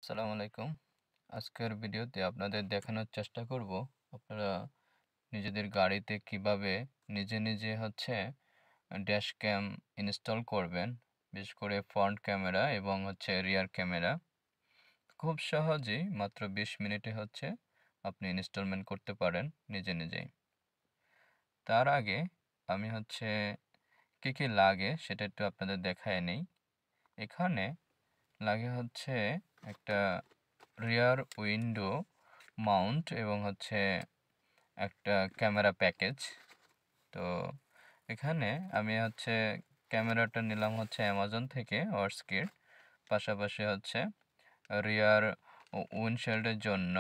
আসসালামু আলাইকুম। আজকের ভিডিওতে আপনাদের দেখানোর চেষ্টা করব আপনারা নিজেদের গাড়িতে কিভাবে নিজে নিজে ড্যাশ ক্যাম ইনস্টল করবেন। বিশেষ করে ফ্রন্ট ক্যামেরা এবং রিয়ার ক্যামেরা। খুব সহজেই মাত্র 20 মিনিটে আপনি ইনস্টলমেন্ট করতে পারেন নিজে নিজেই। তার আগে আমি কি কি লাগে সেটা একটু আপনাদের দেখায় নেই। এখানে লাগে একটা রিয়ার উইন্ডো মাউন্ট এবং একটা ক্যামেরা প্যাকেজ। তো এখানে আমি ক্যামেরাটা নিলাম অ্যামাজন থেকে অর্স্কির, পাশাপাশি রিয়ার উইন্ডশিল্ডের জন্য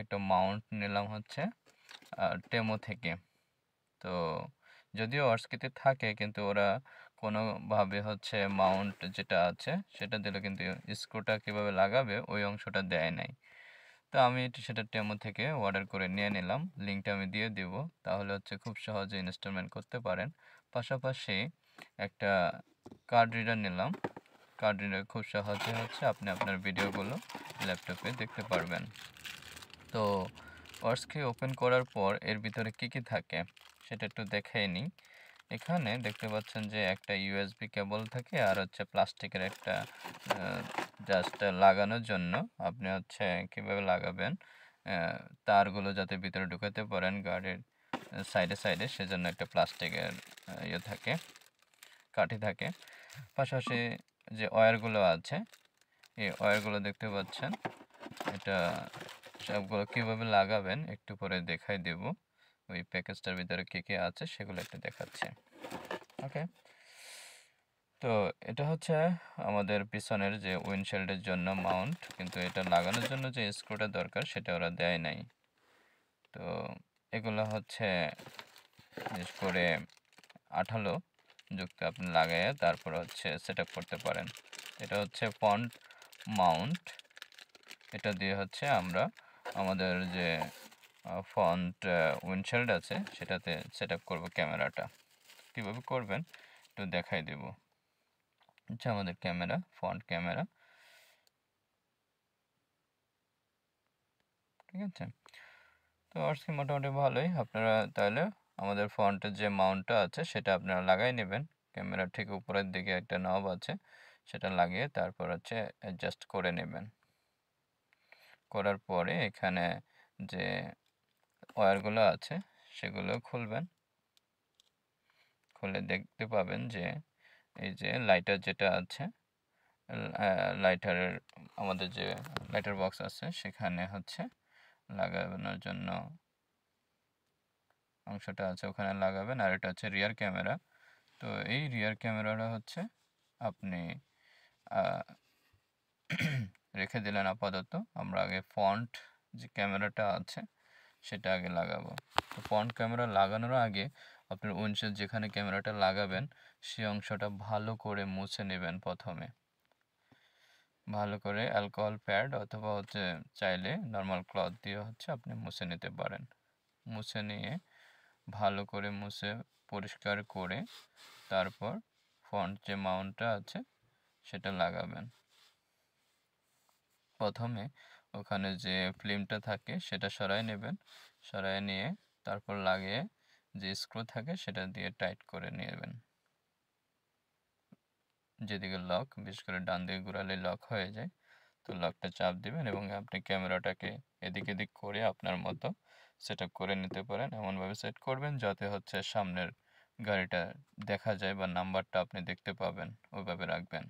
একটা মাউন্ট নিলাম টেমো থেকে। তো যদিও অর্স্কিতে থাকে কিন্তু ওরা কোনোভাবে মাউন্ট যেটা আছে সেটা দিলে কিন্তু স্ক্রুটা কীভাবে লাগাবে ওই অংশটা দেয় নাই। তো আমি সেটা টেমো থেকে অর্ডার করে নিয়ে নিলাম, লিঙ্কটা আমি দিয়ে দিব, তাহলে খুব সহজে ইনস্টলমেন্ট করতে পারেন। পাশাপাশি একটা কার্ড রিডার নিলাম, কার্ড রিডার খুব সহজে আপনি আপনার ভিডিওগুলো ল্যাপটপে দেখতে পারবেন। তো অর্স্কি ওপেন করার পর এর ভিতরে কি কি থাকে সেটা একটু দেখেই নিই। এখানে দেখতে পাচ্ছেন যে একটা ইউএসবি কেবল থাকে আর প্লাস্টিকের একটা জাস্ট লাগানোর জন্য আপনি কিভাবে লাগাবেন তারগুলো যাতে ভিতরে ঢুকাতে পারেন গাড়ির সাইডে সাইডে, সেজন্য একটা প্লাস্টিকের ইয়ে থাকে, কাঠি থাকে। পাশাপাশি যে ওয়্যারগুলো আছে এই ওয়্যারগুলো দেখতে পাচ্ছেন, এটা সবগুলো কীভাবে লাগাবেন একটু পরে দেখাই দেব। ওই প্যাকেজটার ভিতরে কী কী আছে সেগুলো একটু দেখাচ্ছে। ওকে, তো এটা আমাদের পিছনের যে উইন্ডশিল্ডের জন্য মাউন্ট, কিন্তু এটা লাগানোর জন্য যে স্ক্রুটা দরকার সেটা ওরা দেয় নাই। তো এগুলো বিশেষ করে আঠালো যুক্ত আপনি লাগাইয়ে তারপর সেট আপ করতে পারেন। এটা ফ্রন্ট মাউন্ট, এটা দিয়ে আমরা আমাদের যে ফ্রন্ট উইন্ডশিল্ড আছে সেটাতে সেট আপ করবো ক্যামেরাটা। কীভাবে করবেন একটু দেখাই দেব। আমাদের ক্যামেরা, ফ্রন্ট ক্যামেরা, ঠিক আছে। তো অর্স্কি মোটামুটি ভালোই। আপনারা তাহলে আমাদের ফ্রন্টের যে মাউন্টটা আছে সেটা আপনারা লাগাই নেবেন। ক্যামেরার ঠিক উপরের দিকে একটা নব আছে, সেটা লাগিয়ে তারপর অ্যাডজাস্ট করে নেবেন। করার পরে এখানে যে ওয়্যারগুলো আছে সেগুলো খুলবেন। খুলে দেখতে পাবেন যে এই যে লাইটার যেটা আছে, লাইটারের আমাদের যে লাইটার বক্স আছে সেখানে লাগানোর জন্য অংশটা আছে, ওখানে লাগাবেন। আর এটা রিয়ার ক্যামেরা। তো এই রিয়ার ক্যামেরাটা আপনি রেখে দিলেন আপাতত। আমরা আগে ফ্রন্ট যে ক্যামেরাটা আছে সেটা আগে লাগাবো। তো ফ্রন্ট ক্যামেরা লাগানোর আগে আপনার উইন্ডশিল্ড যেখানে ক্যামেরাটা লাগাবেন সেই অংশটা ভালো করে মুছে নেবেন। প্রথমে ভালো করে অ্যালকোহল প্যাড অথবা চাইলে নর্মাল ক্লথ দিয়ে আপনি মুছে নিতে পারেন। মুছে নিয়ে ভালো করে মুছে পরিষ্কার করে তারপর ফ্রন্ট যে মাউন্টটা আছে সেটা লাগাবেন। প্রথমে ওখানে যে ফিল্মটা থাকে সেটা সরাই নেবেন, সরাই নিয়ে তারপর লাগিয়ে যে স্ক্রু থাকে সেটা দিয়ে টাইট করে নেবেন। যেদিকে লক, বিশেষ করে ডান দিকে ঘোরালে লক হয়ে যায়, তো লকটা চাপ দিবেন এবং আপনি ক্যামেরাটাকে এদিক এদিক করে আপনার মতো সেট আপ করে নিতে পারেন। এমনভাবে সেট করবেন যাতে সামনের গাড়িটা দেখা যায় বা নাম্বারটা আপনি দেখতে পাবেন, ওইভাবে রাখবেন।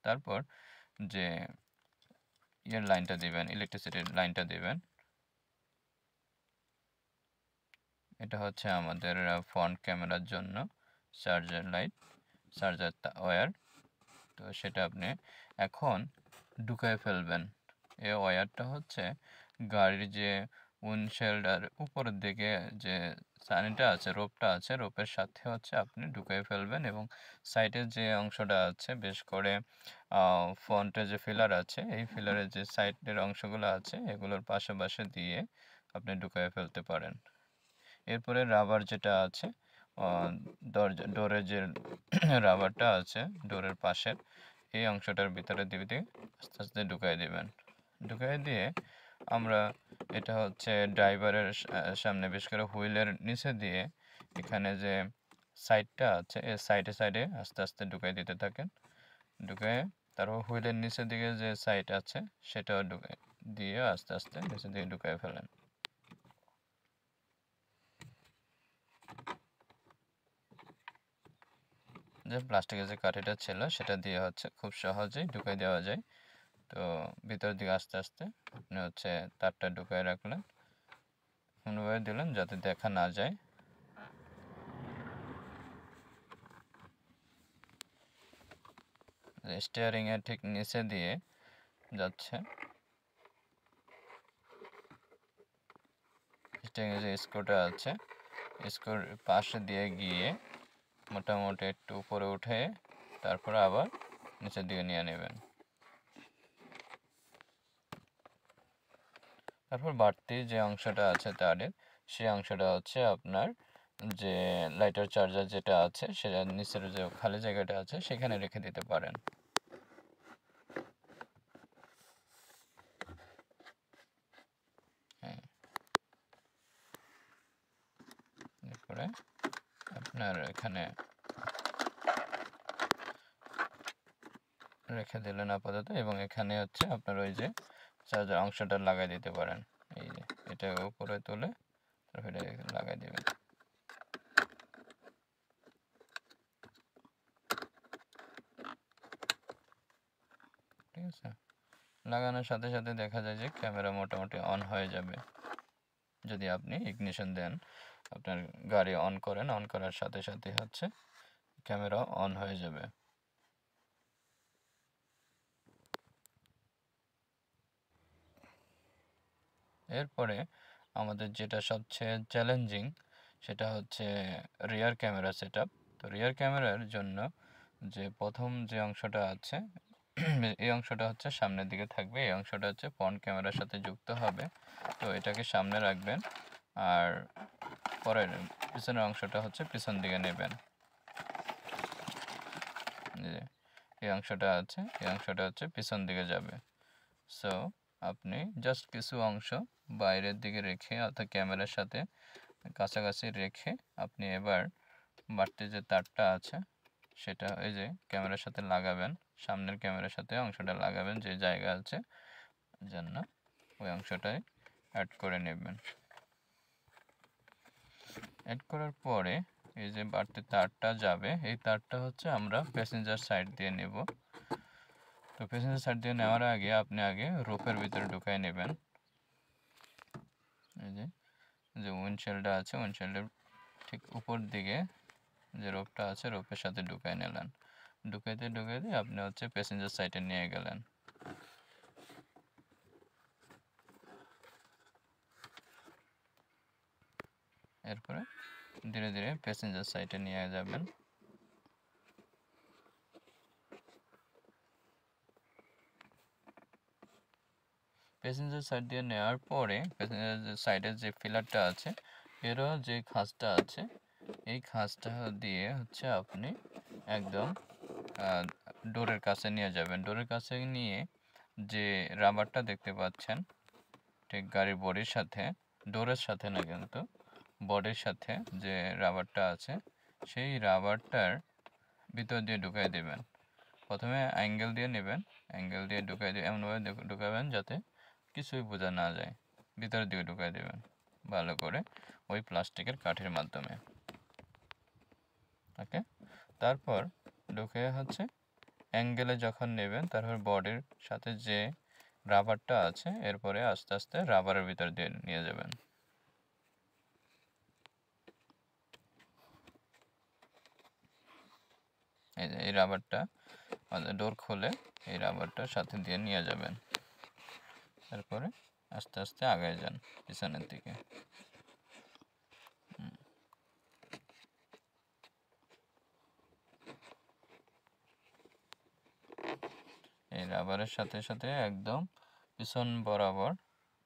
তারপর যে লাইনটা দিবেন, ইলেকট্রিসিটির লাইনটা দিবেন। এটা আমাদের ফ্রন্ট ক্যামেরার জন্য চার্জার লাইট, চার্জার ওয়্যার। তো সেটা আপনি এখন ঢুকায় ফেলবেন। এই ওয়্যারটা গাড়ির যে উইন্ডশিল্ড আর উপরের দিকে যে সানিটা আছে, রোপটা আছে, রোপের সাথে আপনি ঢুকাই ফেলবেন এবং সাইডের যে অংশটা আছে, বেশ করে ফ্রন্টে যে ফিলার আছে এই ফিলারের যে সাইডের অংশগুলো আছে এগুলোর পাশে দিয়ে আপনি ঢুকাই ফেলতে পারেন। এরপরে রাবার যেটা আছে, ডোরের যে রাবারটা আছে ডোরের পাশের, এই অংশটার ভিতরে দিয়ে আস্তে আস্তে ঢুকাই দেবেন। ঢুকাই দিয়ে আমরা এটা হচ্ছে ড্রাইভারের সামনে, বিশেষ করে হুইলের নিচে দিয়ে এখানে যে সাইডটা আছে এই সাইডে আস্তে আস্তে ঢুকাই দিতে থাকেন। ঢুকায় তারপর হুইলের নিচের দিকে যে সাইড আছে সেটাও ঢুকাই দিয়ে আস্তে আস্তে নিচের দিকে ঢুকাই ফেলেন। যে প্লাস্টিকের যে কাঠিটা ছিল সেটা দিয়ে হচ্ছে খুব সহজেই ঢুকাই দেওয়া যায়। তো ভিতরের দিকে আস্তে আস্তে আপনি হচ্ছে তারটা ঢুকাই রাখলেন, এমনভাবে দিলেন যাতে দেখা না যায়। স্টিয়ারিং এর ঠিক নিচে দিয়ে যাচ্ছে, স্টিয়ারিং এর যে স্ক্রুটা আছে স্ক্রুর পাশে দিয়ে গিয়ে মোটামুটি একটু উপরে উঠে তারপর আবার নিচের দিকে নিয়ে নেবেন। তারপর বাড়তি যে অংশটা আছে তারের, সেই অংশটা হচ্ছে আপনার যে লাইটার চার্জার যেটা আছে সেটা নিচের যে খালি জায়গাটা আছে সেখানে রেখে দিতে পারেন। হ্যাঁ, এরপরে আপনার এখানে রেখে দিলেন আপাতত, এবং এখানে হচ্ছে আপনার ওই যে চার্জার অংশটা লাগাই দিতে পারেন। এই যে এটা উপরে তুলে তারপর এটা লাগাই দিবেন। ঠিক আছে, লাগানোর সাথে সাথে দেখা যায় যে ক্যামেরা মোটামুটি অন হয়ে যাবে। যদি আপনি ইগনিশন দেন, আপনার গাড়ি অন করেন, অন করার সাথে সাথে হচ্ছে ক্যামেরা অন হয়ে যাবে। এরপরে আমাদের যেটা সবচেয়ে চ্যালেঞ্জিং সেটা হচ্ছে রিয়ার ক্যামেরা সেটআপ। তো রিয়ার ক্যামেরার জন্য যে প্রথম যে অংশটা আছে এই অংশটা হচ্ছে সামনের দিকে থাকবে, এই অংশটা হচ্ছে ফ্রন্ট ক্যামেরার সাথে যুক্ত হবে। তো এটাকে সামনে রাখবেন আর পরের পিছনের অংশটা হচ্ছে পিছন দিকে নেবেন। এই অংশটা আছে, এই অংশটা হচ্ছে পিছন দিকে যাবে। সো আপনি জাস্ট কিছু অংশ বাইরের দিকে রেখে অর্থাৎ ক্যামেরার সাথে কাছাকাছি রেখে আপনি এবার বাড়তি যে তারটা আছে সেটা এই যে ক্যামেরার সাথে লাগাবেন, সামনের ক্যামেরার সাথে অংশটা লাগাবেন যে জায়গা আছে জন্য ওই অংশটাই অ্যাড করে নেবেন। অ্যাড করার পরে এই যে বাড়তি তারটা যাবে, এই তারটা হচ্ছে আমরা প্যাসেঞ্জার সাইড দিয়ে নেব। তো প্যাসেঞ্জার সাইড দিয়ে নেওয়ার আগে আপনি আগে রোপের ভিতরে ঢুকাই নেবেন। এই যে উইন্ডশিল্ডটা আছে, উইন্ডশিল্ডের ঠিক উপর দিকে যে রোপটা আছে রোপের সাথে ঢুকাই নিলেন। ঢুকাইতে আপনি হচ্ছে প্যাসেঞ্জার সাইডে নিয়ে গেলেন। এরপরে ধীরে ধীরে প্যাসেঞ্জার সাইডে নিয়ে যাবেন। প্যাসেঞ্জার সাইড দিয়ে নেওয়ার পরে প্যাসেঞ্জার সাইডের যে পিলারটা আছে এরও যে খাঁজটা আছে এই খাঁজটা দিয়ে হচ্ছে আপনি একদম ডোরের কাছে নিয়ে যাবেন। ডোরের কাছে নিয়ে যে রাবারটা দেখতে পাচ্ছেন ঠিক গাড়ির বডির সাথে, ডোরের সাথে না কিন্তু বডির সাথে যে রাবারটা আছে সেই রাবারটার ভিতর দিয়ে ঢুকাই দেবেন। প্রথমে অ্যাঙ্গেল দিয়ে নেবেন, অ্যাঙ্গেল দিয়ে ঢুকাই দিয়ে এমনভাবে ঢুকাবেন যাতে কিছুই বোঝা না যায়, ভিতরের দিকে ঢুকাই দেবেন ভালো করে ওই প্লাস্টিকের কাঠির মাধ্যমে। ওকে, তারপর ঢুকে হচ্ছে অ্যাঙ্গেলে যখন নেবেন তারপর বডির সাথে যে রাবারটা আছে এরপরে আস্তে আস্তে রাবারের ভিতর দিয়ে নিয়ে যাবেন। এই রাবারটা ডোর খুলে এই রাবারটার সাথে দিয়ে নিয়ে যাবেন। তারপরে আস্তে আস্তে আগায় যান পিছনের দিকে। এই রাবারের সাথে সাথে একদম পিছন বরাবর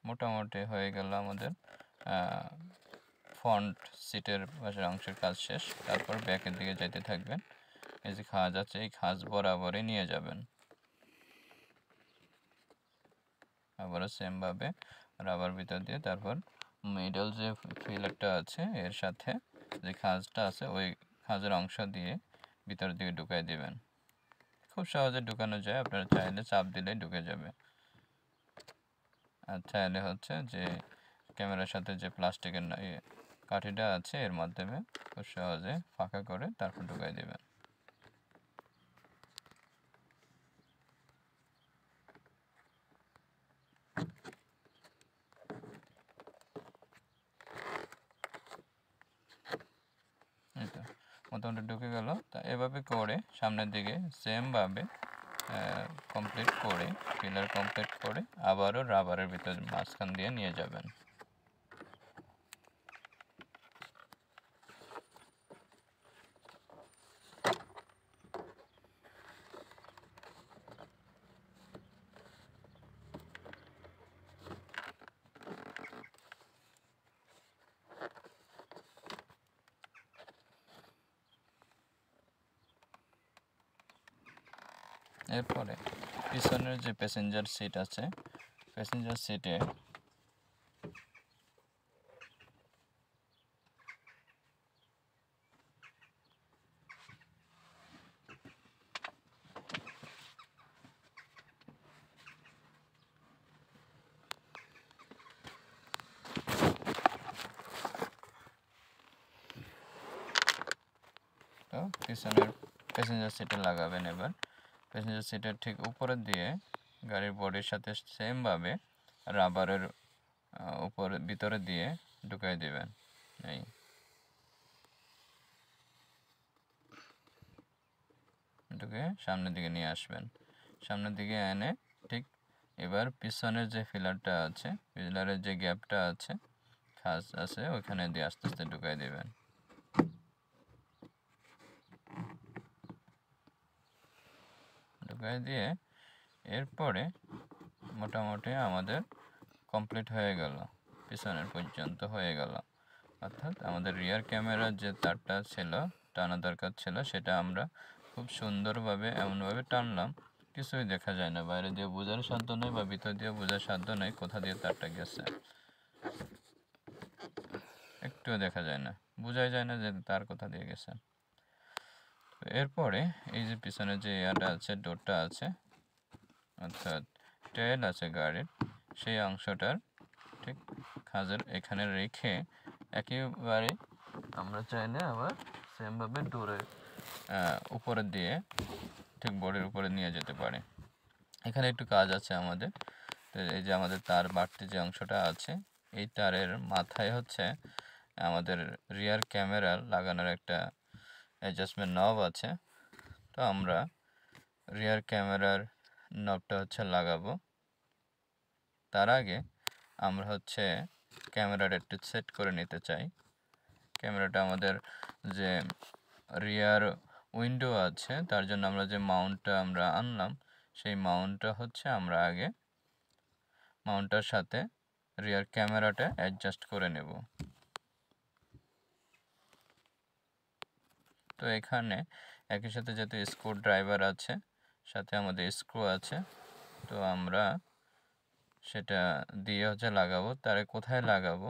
মোটামুটি হয়ে গেল আমাদের ফ্রন্ট সিটের পাশের অংশের কাজ শেষ। তারপর ব্যাকের দিকে যেতে থাকবেন, এই যে খাঁজ আছে এই খাঁজ বরাবরই নিয়ে যাবেন। আবারও সেমভাবে রাবার ভিতর দিয়ে তারপর মিডল যে ফিলারটা আছে এর সাথে যে খাঁজটা আছে ওই খাঁজের অংশ দিয়ে ভিতর দিকে ঢুকাই দিবেন। খুব সহজে ঢুকানো যায়, আপনারা চাইলে চাপ দিলেই ঢুকে যাবে। আর চাইলে হচ্ছে যে ক্যামেরার সাথে যে প্লাস্টিকের কাঠিটা আছে এর মাধ্যমে খুব সহজে ফাঁকা করে তারপর ঢুকাই দেবেন। এই তো মোটামুটি ঢুকে গেল। তা এভাবে করে সামনের দিকে সেমভাবে কমপ্লিট করে পিলার কমপ্লিট করে আবারও রাবারের ভিতর মাঝখান দিয়ে নিয়ে যাবেন। এরপরে পিছনের যে প্যাসেঞ্জার সিট আছে, প্যাসেঞ্জার সিটে তো পিছনের প্যাসেঞ্জার সিটে লাগাবেন। এবার প্যাসেঞ্জার সিটের ঠিক উপরে দিয়ে গাড়ির বডির সাথে সেমভাবে রাবারের উপরে ভিতরে দিয়ে ঢুকাই দিবেন। এই ঢুকে সামনের দিকে নিয়ে আসবেন। সামনের দিকে এনে ঠিক এবার পিছনের যে ফিলারটা আছে, পিলারের যে গ্যাপটা আছে, খাঁজ আছে, ওইখানে দিয়ে আস্তে আস্তে ঢুকাই দিবেন। ঢুকাই দিয়ে এরপরে মোটামুটি আমাদের কমপ্লিট হয়ে গেল, পিছনের পর্যন্ত হয়ে গেল। অর্থাৎ আমাদের রিয়ার ক্যামেরার যে তারটা ছিল টানা দরকার ছিল সেটা আমরা খুব সুন্দরভাবে এমনভাবে টানলাম কিছুই দেখা যায় না, বাইরে দিয়ে বোঝার সাধ্য নেই বা ভিতর দিয়ে বোঝার সাধ্য নেই কোথা দিয়ে তারটা গেছে, একটুও দেখা যায় না, বোঝাই যায় না যে তার কোথা দিয়ে গেছে। তো এরপরে এই যে পিছনে যে ইয়াটা আছে, ডোরটা আছে, অর্থাৎ টেল আছে গাড়ির, সেই অংশটার ঠিক খাঁজের এখানে রেখে একেবারে আমরা চাইলে আবার সেমভাবে ডোরের উপরে দিয়ে ঠিক বোর্ডের উপরে নিয়ে যেতে পারে। এখানে একটু কাজ আছে আমাদের। তো এই যে আমাদের তার বাড়তি যে অংশটা আছে, এই তারের মাথায় হচ্ছে আমাদের রিয়ার ক্যামেরা লাগানোর একটা অ্যাডজাস্টমেন্ট নব আছে। তো আমরা রিয়ার ক্যামেরার নবটা হচ্ছে লাগাবো। তার আগে আমরা হচ্ছে ক্যামেরাটা একটু সেট করে নিতে চাই। ক্যামেরাটা আমাদের যে রিয়ার উইন্ডো আছে তার জন্য আমরা যে মাউন্টটা আমরা আনলাম, সেই মাউন্টটা হচ্ছে আমরা আগে মাউন্টটার সাথে রিয়ার ক্যামেরাটা অ্যাডজাস্ট করে নেব। তো এখানে একই সাথে যেহেতু স্ক্রু ড্রাইভার আছে, সাথে আমাদের স্ক্রু আছে, তো আমরা সেটা দিয়ে হচ্ছে লাগাবো। তারে কোথায় লাগাবো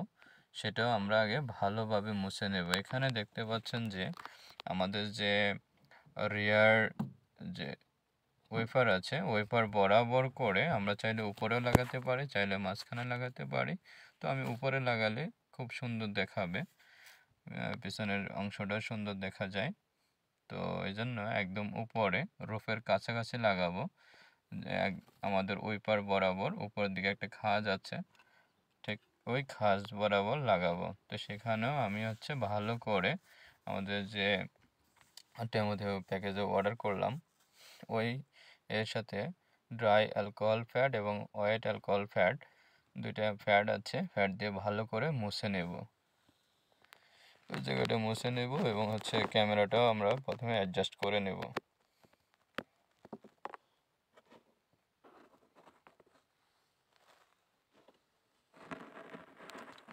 সেটাও আমরা আগে ভালোভাবে মুছে নেব। এখানে দেখতে পাচ্ছেন যে আমাদের যে রিয়ার যে ওয়েফার আছে, ওয়েফার বরাবর করে আমরা চাইলে উপরেও লাগাতে পারি, চাইলে মাঝখানে লাগাতে পারি। তো আমি উপরে লাগালে খুব সুন্দর দেখাবে, পিছনের অংশটা সুন্দর দেখা যায়। তো এই জন্য একদম উপরে রুফের কাছাকাছি লাগাবো। আমাদের ওয়েফার বরাবর উপরের দিকে একটা খাঁজ আছে, ঠিক ওই খাঁজ বরাবর লাগাবো। তো সেখানেও আমি হচ্ছে ভালো করে আমাদের যে টেমোতে প্যাকেজে অর্ডার করলাম ওই এর সাথে ড্রাই অ্যালকোহল প্যাড এবং ওয়েট অ্যালকোহল প্যাড, দুইটা প্যাড আছে, প্যাড দিয়ে ভালো করে মুছে নেব। ওই জায়গাটা মুছে নেব এবং হচ্ছে ক্যামেরাটাও আমরা প্রথমে অ্যাডজাস্ট করে নেব।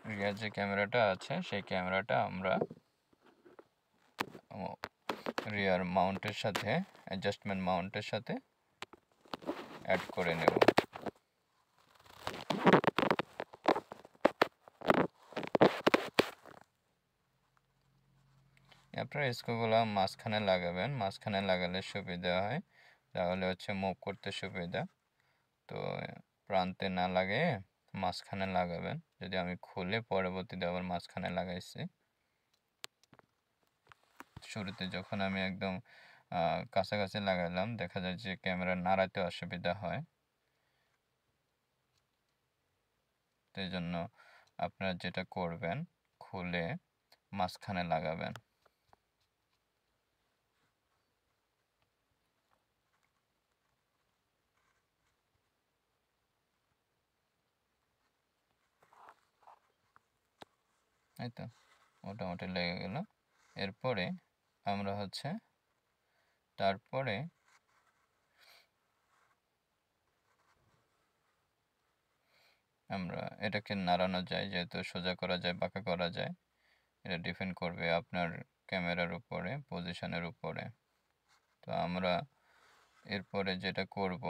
রিয়ার যে ক্যামেরাটা আছে সেই ক্যামেরাটা আমরা রিয়ার মাউন্টের সাথে অ্যাডজাস্টমেন্ট মাউন্টের সাথে অ্যাড করে নেব। আপনারা স্ক্রুগুলো মাঝখানে লাগাবেন, মাঝখানে লাগালে সুবিধা হয়, তাহলে হচ্ছে মুভ করতে সুবিধা। তো প্রান্তে না লাগিয়ে মাঝখানে লাগাবেন। যদি আমি খুলে পরবর্তীতে আবার মাঝখানে লাগাইছি, শুরুতে যখন আমি একদম কাছাকাছি লাগালাম দেখা যায় যে ক্যামেরা নাড়াতে অসুবিধা হয়। তো এই জন্য আপনারা যেটা করবেন, খুলে মাঝখানে লাগাবেন। এই তো মোটামুটি লেগে গেল। এরপরে আমরা হচ্ছে তারপরে আমরা এটাকে নাড়ানো যায়, যেহেতু সোজা করা যায় বাঁকা করা যায়, এটা ডিপেন্ড করবে আপনার ক্যামেরার উপরে, পজিশনের উপরে। তো আমরা এরপরে যেটা করব,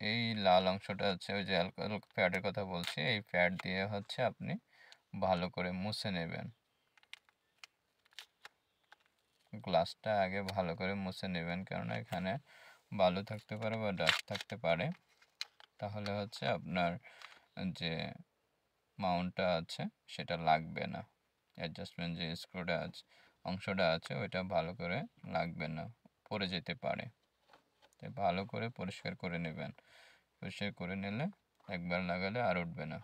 এই লাল অংশটা হচ্ছে ওই যে অ্যালকোহল প্যাডের কথা বলছি, এই প্যাড দিয়ে হচ্ছে আপনি ভালো করে মুছে নেবেন। গ্লাসটা আগে ভালো করে মুছে নেবেন, কেননা এখানে বালু থাকতে পারে বা ডাস্ট থাকতে পারে। তাহলে হচ্ছে আপনার যে মাউন্টটা আছে সেটা লাগবে না, অ্যাডজাস্টমেন্ট যে স্ক্রুটা আছে অংশটা আছে ওইটা ভালো করে লাগবে না, পড়ে যেতে পারে। তাই ভালো করে পরিষ্কার করে নেবেন। পরিষ্কার করে নিলে একবার লাগালে আর উঠবে না।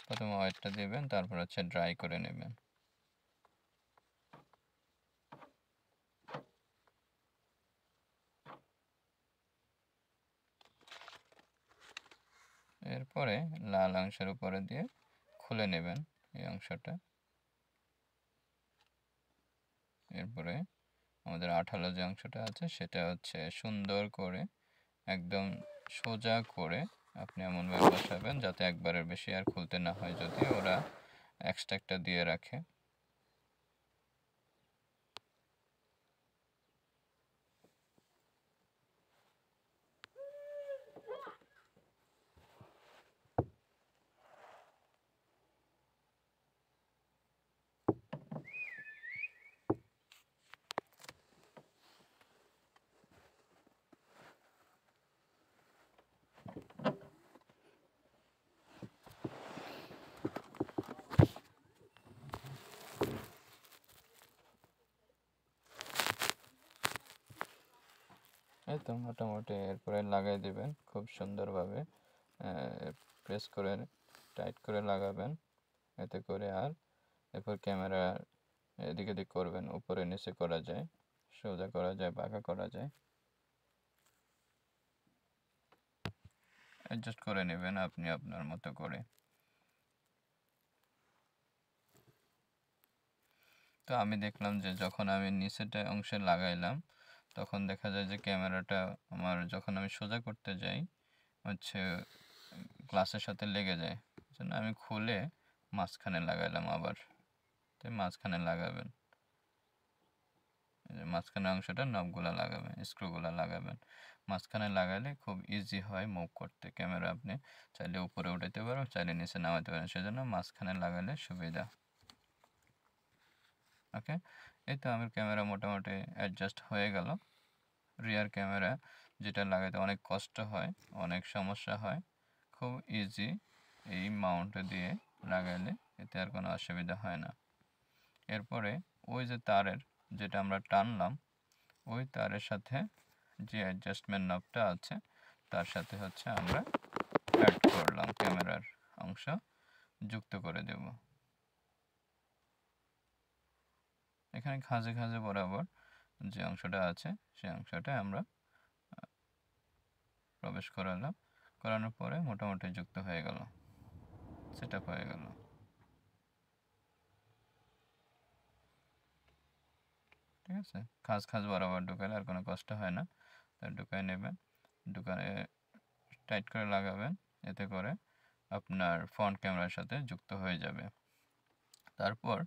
প্রথমে অয়েলটা দেবেন, তারপর হচ্ছে ড্রাই করে নেবেন। এরপরে লাল অংশের উপরে দিয়ে খুলে নেবেন এই অংশটা। এরপরে আমাদের আঠালো যে অংশটা আছে সেটা হচ্ছে সুন্দর করে একদম সোজা করে আপনি এমনভাবে বসাবেন যাতে একবারের বেশি আর খুলতে না হয়, যদি ওরা এক্সট্রা একটা দিয়ে রাখে। এই তো মোটামুটি এরপরে লাগাই দেবেন খুব সুন্দরভাবে, প্রেস করে টাইট করে লাগাবেন, এতে করে আর এরপর ক্যামেরা এদিক ওদিক করবেন, উপরে নিচে করা যায়, সোজা করা যায়, বাঁকা করা যায়, অ্যাডজাস্ট করে নেবেন আপনি আপনার মতো করে। তো আমি দেখলাম যে যখন আমি নিচেটা অংশে লাগাইলাম তখন দেখা যায় যে ক্যামেরাটা আমার যখন আমি সোজা করতে যাই হচ্ছে গ্লাসের সাথে লেগে যায়, জন্য আমি খুলে মাঝখানে লাগাইলাম আবার। তো মাঝখানে লাগাবেন, এই যে মাঝখানের অংশটা নবগুলা লাগাবেন, স্ক্রুগুলা লাগাবেন। মাঝখানে লাগালে খুব ইজি হয় মুভ করতে, ক্যামেরা আপনি চাইলে উপরে উঠাতে পারেন, চাইলে নিচে নামাতে পারেন, সেজন্য মাঝখানে লাগালে সুবিধা। ওকে, এই তো আমার ক্যামেরা মোটামুটি অ্যাডজাস্ট হয়ে গেল। রিয়ার ক্যামেরা যেটা লাগাতে অনেক কষ্ট হয়, অনেক সমস্যা হয়, খুব ইজি এই মাউন্ট দিয়ে লাগাইলে এতে আর কোনো অসুবিধা হয় না। এরপরে ওই যে তারের যেটা আমরা টানলাম, ওই তারের সাথে যে অ্যাডজাস্টমেন্ট নবটা আছে তার সাথে হচ্ছে আমরা অ্যাড করলাম, ক্যামেরার অংশ যুক্ত করে দেব। এখানে খাঁজে খাঁজে বরাবর যে অংশটা আছে সেই অংশটা আমরা প্রবেশ করালাম, করানোর পরে মোটামুটি যুক্ত হয়ে গেল, সেট আপ হয়ে গেল। ঠিক আছে, খাঁজ খাঁজ বরাবর ঢুকালে আর কোনো কষ্ট হয় না। তা ঢুকায় নেবেন, ঢুকায় টাইট করে লাগাবেন, এতে করে আপনার ফ্রন্ট ক্যামেরার সাথে যুক্ত হয়ে যাবে। তারপর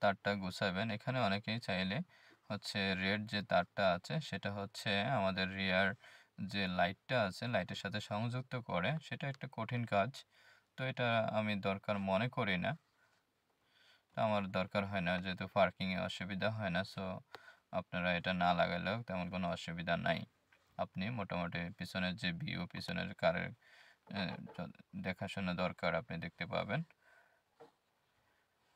তারটা গুছাবেন। এখানে অনেকেই চাইলে হচ্ছে রেড যে তারটা আছে সেটা হচ্ছে আমাদের রিয়ার যে লাইটটা আছে লাইটের সাথে সংযুক্ত করে, সেটা একটা কঠিন কাজ। তো এটা আমি দরকার মনে করি না, আমার দরকার হয় না, যেহেতু পার্কিংয়ে অসুবিধা হয় না। সো আপনারা এটা না লাগালেও তেমন কোনো অসুবিধা নাই। আপনি মোটামুটি পিছনের যে ভিউ, পিছনের কারের দেখাশোনা দরকার আপনি দেখতে পাবেন।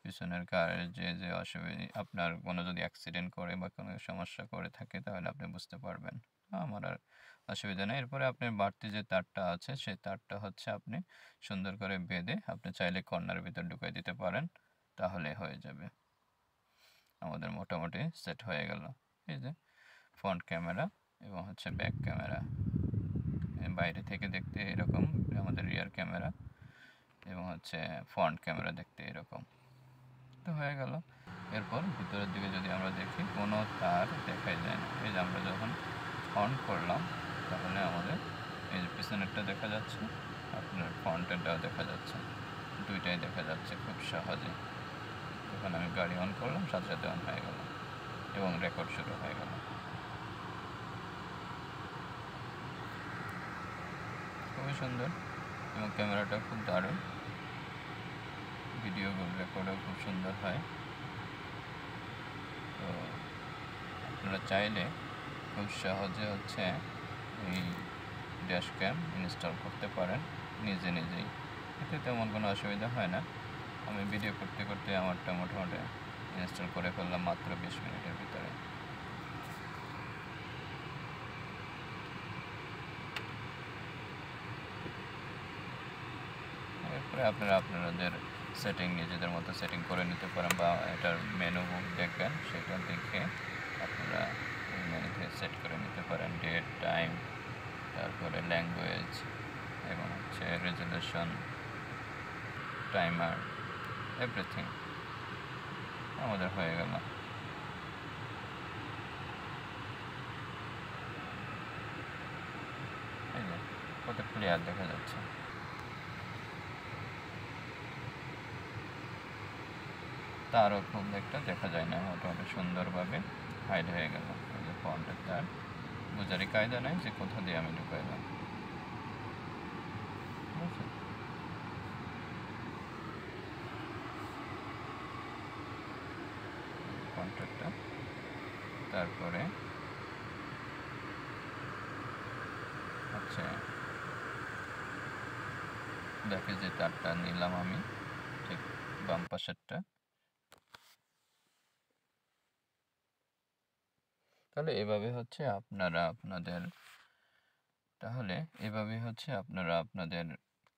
পিছনের কারের যে অসুবিধা, আপনার কোনো যদি অ্যাক্সিডেন্ট করে বা কোনো সমস্যা করে থাকে তাহলে আপনি বুঝতে পারবেন। আমার আর অসুবিধা নেই। এরপরে আপনার বাড়তি যে তারটা আছে সেই তারটা হচ্ছে আপনি সুন্দর করে বেঁধে আপনি চাইলে কর্নারের ভিতর ঢুকিয়ে দিতে পারেন, তাহলে হয়ে যাবে। আমাদের মোটামুটি সেট হয়ে গেল। এই যে ফ্রন্ট ক্যামেরা এবং হচ্ছে ব্যাক ক্যামেরা, বাইরে থেকে দেখতে এরকম আমাদের রিয়ার ক্যামেরা, এবং হচ্ছে ফ্রন্ট ক্যামেরা দেখতে এরকম। তো হয়ে গেল। এরপর ভিতরের দিকে যদি আমরা দেখি কোনো তার দেখাই যায় না। এই যে আমরা যখন অন করলাম তাহলে আমাদের এই যে পিছনেরটা দেখা যাচ্ছে, আপনার ফ্রন্টেরটাও দেখা যাচ্ছে, দুইটাই দেখা যাচ্ছে খুব সহজে। যখন আমি গাড়ি অন করলাম সাথে সাথে অন হয়ে গেল এবং রেকর্ড শুরু হয়ে গেল। খুবই সুন্দর এবং ক্যামেরাটা খুব দারুণ, ভিডিও রেকর্ডও খুব সুন্দর হয়। তো আপনারা চাইলে খুব সহজে হচ্ছে এই ড্যাশ ক্যাম ইনস্টল করতে পারেন নিজেই। এতে তেমন কোনো অসুবিধা হয় না। আমি ভিডিও করতে করতে আমারটা মোটামুটি ইনস্টল করে ফেললাম মাত্র 20 মিনিটের ভিতরে। এরপরে আপনারা আপনাদের সেটিং নিজেদের মতো সেটিং করে নিতে পারেন, বা এটার মেনু বুক দেখবেন, সেটা দেখে আপনারা ওই মেনুতে সেট করে নিতে পারেন ডেট, টাইম, তারপরে ল্যাঙ্গুয়েজ এবং হচ্ছে রেজুলেশন, টাইমার, এভরিথিং আমাদের হয়ে গেল। এই যে কত ক্লিয়ার দেখা যাচ্ছে। তারও খুব একটা দেখা যায় না, মোটামুটি সুন্দরভাবে হাইড হয়ে গেল। এই যে ফন্টের তার বোঝারই কায়দা নেই যে কোথা দিয়ে আমি ঢুকাইলাম। ঠিক আছে, ফন্টেরটা, তারপরে হচ্ছে ব্যাকে যে তারটা নিলাম আমি, ঠিক বাম পাশেরটা। তাহলে এভাবে হচ্ছে আপনারা আপনাদের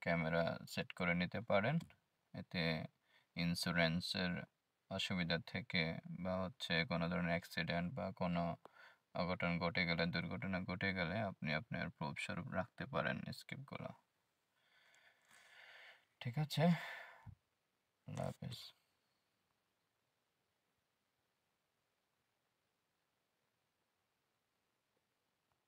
ক্যামেরা সেট করে নিতে পারেন। এতে ইন্স্যুরেন্সের অসুবিধা থেকে বা হচ্ছে কোনো ধরনের অ্যাক্সিডেন্ট বা কোনো অঘটন ঘটে গেলে, দুর্ঘটনা ঘটে গেলে আপনি আপনার প্রুফ স্বরূপ রাখতে পারেন স্ক্রিপ্টগুলো। ঠিক আছে, আল্লাহ হাফেজ।